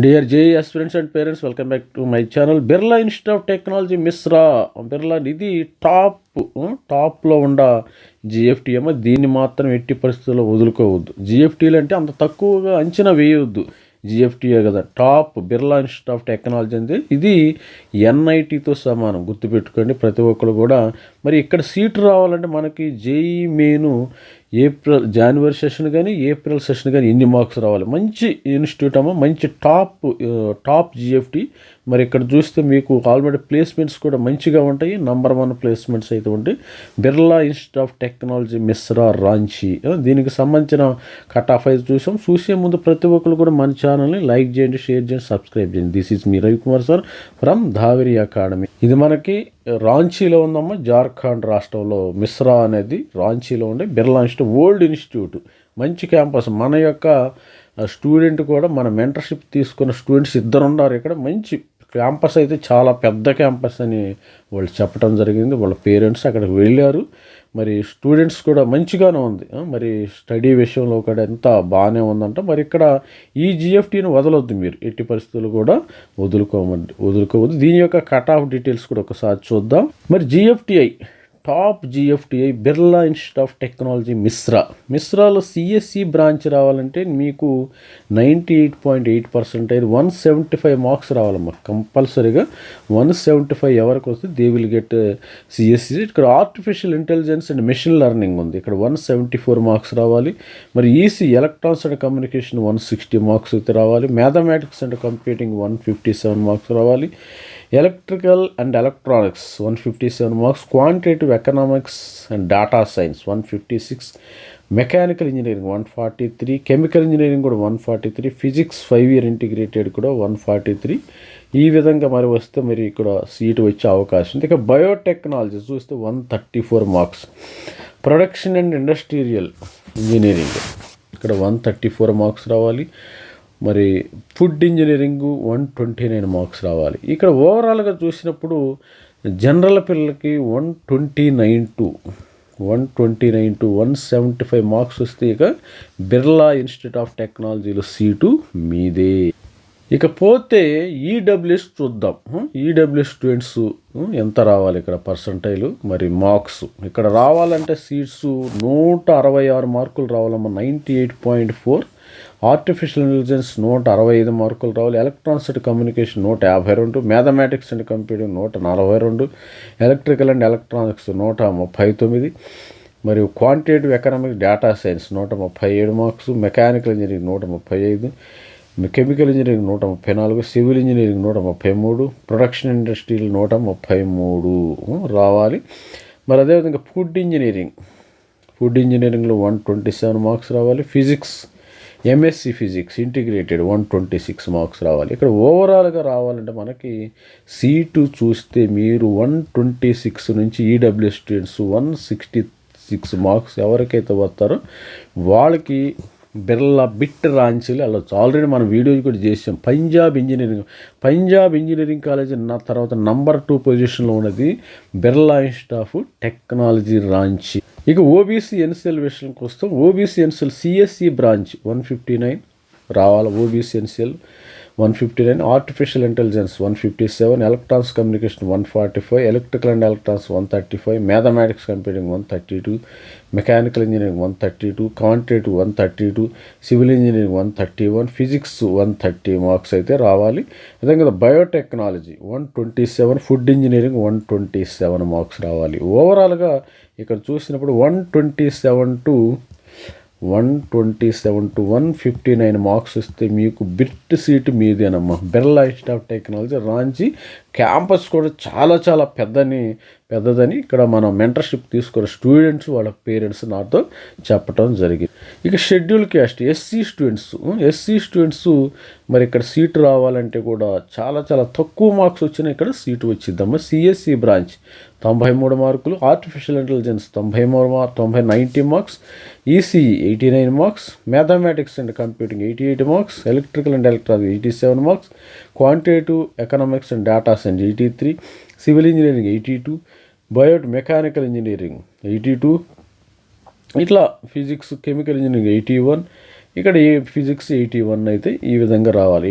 Dear JE aspirants and parents, welcome back to my channel. Birla Institute of Technology Misra. Birla ఇది టాప్లో ఉండ GFT ఏమో దీన్ని మాత్రం ఎట్టి పరిస్థితుల్లో వదులుకోవద్దు. జిఎఫ్టీలు అంటే అంత తక్కువగా అంచనా వేయవద్దు. జిఎఫ్టీయే కదా top. Birla institute of technology అంటే ఇది ఎన్ఐటీతో సమానం, గుర్తుపెట్టుకోండి ప్రతి ఒక్కరు కూడా. మరి ఇక్కడ సీటు రావాలంటే మనకి జేఈ మెయిన్ జనవరి సెషన్ కానీ ఏప్రిల్ సెషన్ కానీ ఎన్ని మార్క్స్ రావాలి. మంచి ఇన్స్టిట్యూట్ అమ్మా, మంచి టాప్ జిఎఫ్టీ. మరి ఇక్కడ చూస్తే మీకు ఆల్రెడీ ప్లేస్మెంట్స్ కూడా మంచిగా ఉంటాయి, నంబర్ 1 ప్లేస్మెంట్స్ అయితే ఉంటాయి. Birla institute of technology Misra Ranchi. దీనికి సంబంధించిన కట్ ఆఫ్ అయితే చూసే ముందు ప్రతి ఒక్కరు కూడా మన ఛానల్ని లైక్ చేయండి, షేర్ చేయండి, సబ్స్క్రైబ్ చేయండి. దిస్ ఈజ్ మీ రవికుమార్ సార్ ఫ్రమ్ ధావరి అకాడమీ. ఇది మనకి రాంచీలో ఉందమ్మా, జార్ఖండ్ రాష్ట్రంలో. మిస్రా అనేది రాంచీలో ఉండే బిర్లా ఇన్స్టిట్యూట్, ఓల్డ్ ఇన్స్టిట్యూట్, మంచి క్యాంపస్. మన యొక్క స్టూడెంట్ కూడా మన మెంటర్షిప్ తీసుకున్న స్టూడెంట్స్ 2 ఉన్నారు ఇక్కడ. మంచి క్యాంపస్ అయితే, చాలా పెద్ద క్యాంపస్ అని వాళ్ళు చెప్పడం జరిగింది. వాళ్ళ పేరెంట్స్ అక్కడికి వెళ్ళారు. మరి స్టూడెంట్స్ కూడా మంచిగానే ఉంది. మరి స్టడీ విషయంలో కూడా ఎంత బాగానే ఉందంట. మరి ఇక్కడ ఈ జిఎఫ్టీని వదలొద్దు, మీరు ఎట్టి పరిస్థితులు కూడా వదులుకోవద్దు. దీని యొక్క కట్ ఆఫ్ డీటెయిల్స్ కూడా ఒకసారి చూద్దాం. మరి GFTI, top GFTI Birla institute of technology మిస్రాలో సిఎస్సి బ్రాంచ్ రావాలంటే మీకు 98.8% 175 మార్క్స్ రావాలమ్మా. కంపల్సరీగా 175 ఎవరికి వస్తే దే విల్ గెట్ సిఎస్సి. ఇక్కడ artificial intelligence and machine learning ఉంది, ఇక్కడ 174 మార్క్స్ రావాలి. మరి EC electronics and communication 160 marks అయితే రావాలి. మ్యాథమెటిక్స్ అండ్ కంప్యూటింగ్ 157 మార్క్స్ రావాలి. Electrical and electronics 157 marks. Quantitative economics and data science 156. Mechanical engineering 143. Chemical engineering కూడా 143. Physics 5 year integrated కూడా 143. ఈ విధంగా మరి వస్తే మరి ఇక్కడ సీటు వచ్చే అవకాశం ఉంది. ఇక బయోటెక్నాలజీ చూస్తే 134 marks. Production and industrial engineering ఇక్కడ 134 మార్క్స్ రావాలి. మరి ఫుడ్ ఇంజనీరింగ్ 129 మార్క్స్ రావాలి. ఇక్కడ ఓవరాల్గా చూసినప్పుడు జనరల్ పిల్లలకి 129 to 175 మార్క్స్ వస్తే ఇక బిర్లా ఇన్స్టిట్యూట్ ఆఫ్ టెక్నాలజీలో సీటు మీదే. ఇకపోతే ఈడబ్ల్యూఎస్ చూద్దాం. ఈడబ్ల్యూఎస్ స్టూడెంట్స్ ఎంత రావాలి ఇక్కడ పర్సంటైలు, మరి మార్క్స్ ఇక్కడ రావాలంటే సీట్స్ 166 మార్కులు రావాలమ్మా, 98.4. ఆర్టిఫిషియల్ ఇంటెలిజెన్స్ 165 మార్కులు రావాలి. Electronics and communication 152. Mathematics and computing 142. Electrical and electronics 139. మరియు quantitative economic data science 137 marks. Mechanical engineering 135. Chemical engineering 134. Civil engineering 133. Production ఇండస్ట్రీలు 133 రావాలి. మరి అదేవిధంగా ఫుడ్ ఇంజనీరింగ్లో 127 మార్క్స్ రావాలి. Physics MSc physics integrated 126 marks రావాలి. ఇక్కడ ఓవరాల్గా రావాలంటే మనకి సీటు చూస్తే మీరు 126 నుంచి ఈడబ్ల్యూఎస్ స్టూడెంట్స్ 166 మార్క్స్ ఎవరికైతే వస్తారో వాళ్ళకి బిర్లా బిట్ రాంచీలు వెళ్ళొచ్చు. ఆల్రెడీ మనం వీడియో కూడా చేసాం. పంజాబ్ ఇంజనీరింగ్ కాలేజ్ తర్వాత నంబర్ 2 పొజిషన్లో ఉన్నది Birla institute of technology Ranchi. ఇక ఓబీసీ ఎన్సిఎల్ విషయానికి వస్తాం. ఓబీసీ ఎన్సిఎల్ సిఎస్సి బ్రాంచ్ 159 రావాలి. OBC NCL 159. Artificial intelligence 157. Electronics communication 145. Electrical and electronics 135. Mathematics computing 132. Mechanical engineering 132. Quantitative 132. Civil engineering 131. Physics 130 marks అయితే రావాలి. అదేవిధంగా బయోటెక్నాలజీ 127. ఫుడ్ ఇంజనీరింగ్ 127 మార్క్స్ రావాలి. ఓవరాల్గా ఇక్కడ చూసినప్పుడు 127 to 159 మార్క్స్ వస్తే మీకు బిట్ సీటు మీదేనమ్మా. Birla institute of technology Ranchi campus కూడా చాలా చాలా పెద్దదని ఇక్కడ మనం మెంటర్షిప్ తీసుకున్న స్టూడెంట్స్ వాళ్ళ పేరెంట్స్ నాతో చెప్పడం జరిగింది. ఇక షెడ్యూల్ క్యాస్ట్ ఎస్సీ స్టూడెంట్స్ మరి ఇక్కడ సీటు రావాలంటే కూడా చాలా చాలా తక్కువ మార్క్స్ వచ్చినా ఇక్కడ సీటు వచ్చిద్దమ్మా. సిఎస్సి బ్రాంచ్ 93 మార్కులు. Artificial intelligence 90 marks. ECE 89 marks. Mathematics and computing 88 marks. Electrical and electronics 87 marks. Quantitative economics and data science 83. Civil engineering 82. Mechanical engineering 82. ఇట్లా ఫిజిక్స్ కెమికల్ ఇంజనీరింగ్ 81. ఇక్కడ ఫిజిక్స్ 81 అయితే ఈ విధంగా రావాలి.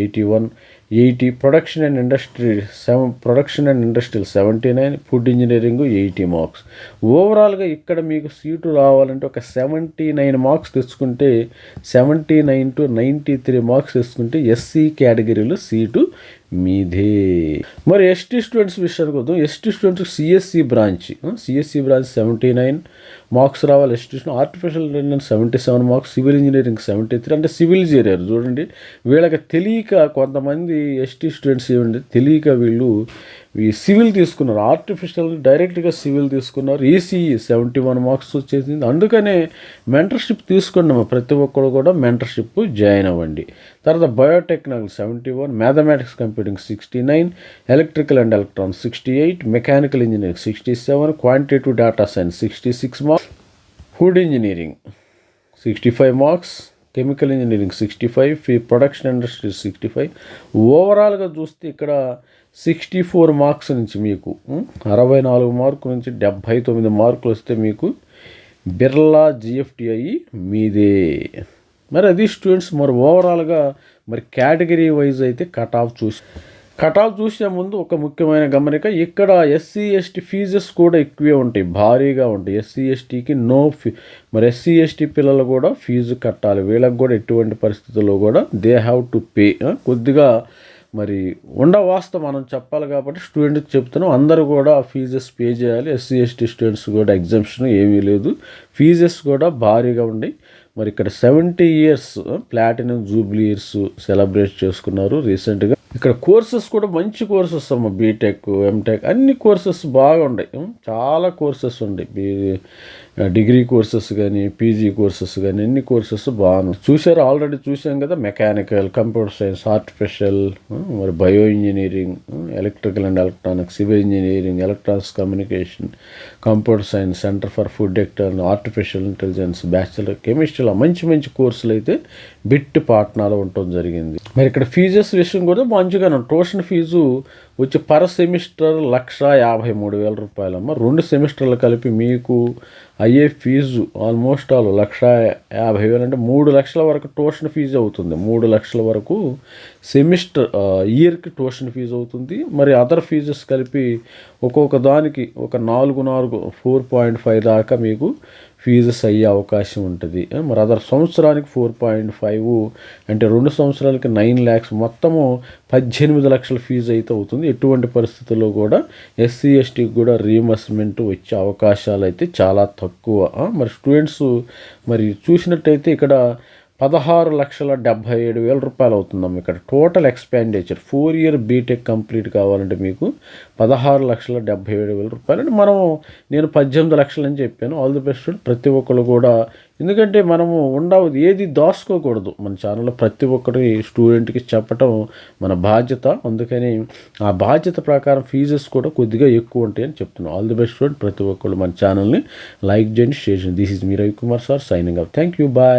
80 production and industrial 79, food engineering 80 marks. ఓవరాల్గా ఇక్కడ మీకు seat రావాలంటే ఒక 79 మార్క్స్ తెచ్చుకుంటే 79 to 93 మార్క్స్ తెచ్చుకుంటే ఎస్సీ కేటగిరీలో సీటు మీదే. మరి ఎస్టీ స్టూడెంట్స్ విషయానికి వద్దాం. ST students CSC branch 79 marks రావాలి. ST student artificial intelligence 77 marks, civil engineering 73. అంటే సివిల్ చేరారు చూడండి. వీళ్ళకి తెలియక కొంతమంది ఎస్టీ స్టూడెంట్స్ ఏమంటే తెలియక వీళ్ళు ఈ సివిల్ తీసుకున్నారు, ఆర్టిఫిషియల్ డైరెక్ట్గా సివిల్ తీసుకున్నారు. ఈసీఈ 71 మార్క్స్ వచ్చేసింది. అందుకనే మెంటర్షిప్ తీసుకున్నాము. ప్రతి ఒక్కరు కూడా మెంటర్షిప్ జాయిన్ అవ్వండి. తర్వాత biotechnology 71, mathematics computing 69, electrical and electronics 68, mechanical engineering 67, quantitative data science 66 marks, food engineering 65 marks, chemical engineering 65, production industry 65. ఓవరాల్గా చూస్తే ఇక్కడ 64 మార్క్స్ నుంచి మీకు 64 మార్కుల నుంచి 79 మార్కులు వస్తే మీకు బిర్లా జిఎఫ్టిఐ మీదే. మరి అది స్టూడెంట్స్. మరి ఓవరాల్గా మరి కేటగిరీ వైజ్ అయితే కట్ ఆఫ్ చూసే ముందు ఒక ముఖ్యమైన గమనిక, ఇక్కడ ఎస్సీ ఎస్టీ ఫీజెస్ కూడా ఎక్కువే ఉంటాయి, భారీగా ఉంటాయి. ఎస్సీ ఎస్టీకి మరి ఎస్సీ ఎస్టీ పిల్లలు కూడా ఫీజు కట్టాలి. వీళ్ళకి కూడా ఎటువంటి పరిస్థితుల్లో కూడా దే హ్యావ్ టు పే. కొద్దిగా మరి వాస్తవం మనం చెప్పాలి కాబట్టి స్టూడెంట్కి చెప్తున్నాం, అందరూ కూడా ఫీజెస్ పే చేయాలి. ఎస్సీ ఎస్టీ స్టూడెంట్స్ కూడా ఎగ్జామ్షన్ ఏమీ లేదు, ఫీజెస్ కూడా భారీగా ఉన్నాయి. మరి ఇక్కడ 70 years platinum Jubilee years celebrate చేసుకున్నారు రీసెంట్గా. ఇక్కడ కోర్సెస్ కూడా మంచి కోర్సెస్ అమ్మ, బీటెక్, ఎంటెక్ అన్ని కోర్సెస్ బాగున్నాయి. చాలా కోర్సెస్ ఉన్నాయి, డిగ్రీ కోర్సెస్ కానీ పీజీ కోర్సెస్ కానీ అన్ని కోర్సెస్ బాగున్నాయి. చూసారు, ఆల్రెడీ చూసాం కదా. మెకానికల్, కంప్యూటర్ సైన్స్, ఆర్టిఫిషియల్, మరి bio engineering, electrical and electronics, civil engineering, electronics communication, computer science, centre for food technology, artificial intelligence, bachelor కెమిస్ట్రీలో మంచి మంచి కోర్సులు అయితే బిట్ పాట్నాలో ఉండటం జరిగింది. మరి ఇక్కడ ఫీజెస్ విషయం కూడా మంచిగానే. ట్యూషన్ ఫీజు వచ్చి పర్ సెమిస్టర్ 1,53,000 రూపాయలమ్మ. 2 సెమిస్టర్లు కలిపి మీకు అయ్యే ఫీజు ఆల్మోస్ట్ 1,50,000 అంటే 3 లక్షల వరకు ట్యూషన్ ఫీజు అవుతుంది. 3 లక్షల వరకు సెమిస్టర్ ఇయర్కి ట్యూషన్ ఫీజు అవుతుంది. మరి అదర్ ఫీజెస్ కలిపి ఒక్కొక్క దానికి ఒక 4.5 దాకా మీకు ఫీజెస్ అయ్యే అవకాశం ఉంటుంది. మరి అదర్ సంవత్సరానికి 4.5 అంటే 2 సంవత్సరాలకి 9 lakhs, మొత్తము 18 లక్షల ఫీజు అయితే అవుతుంది. ఎటువంటి పరిస్థితుల్లో కూడా ఎస్సీ ఎస్టీకి కూడా రీఎంబర్స్మెంట్ వచ్చే అవకాశాలు అయితే చాలా తక్కువ. మరి స్టూడెంట్స్ మరి చూసినట్టయితే ఇక్కడ 16,77,000 రూపాయలు అవుతుందమ్మ. ఇక్కడ total expenditure 4 year BTech complete కావాలంటే మీకు 16,77,000 రూపాయలు. అంటే నేను 18 లక్షలు అని చెప్పాను. ఆల్ ది బెస్ట్ ప్రతి ఒక్కరు కూడా. ఎందుకంటే మనము ఏది దాచుకోకూడదు. మన ఛానల్లో ప్రతి ఒక్కటి స్టూడెంట్కి చెప్పటం మన బాధ్యత. అందుకని ఆ బాధ్యత ప్రకారం ఫీజెస్ కూడా కొద్దిగా ఎక్కువ ఉంటాయని చెప్తున్నాను. ఆల్ ది బెస్ట్ స్టూడెంట్ ప్రతి ఒక్కరు మన ఛానల్ని లైక్ చేయండి, షేర్ చేయండి. దిస్ ఈజ్ మీ Ravikumar sir signing off. Thank you, bye.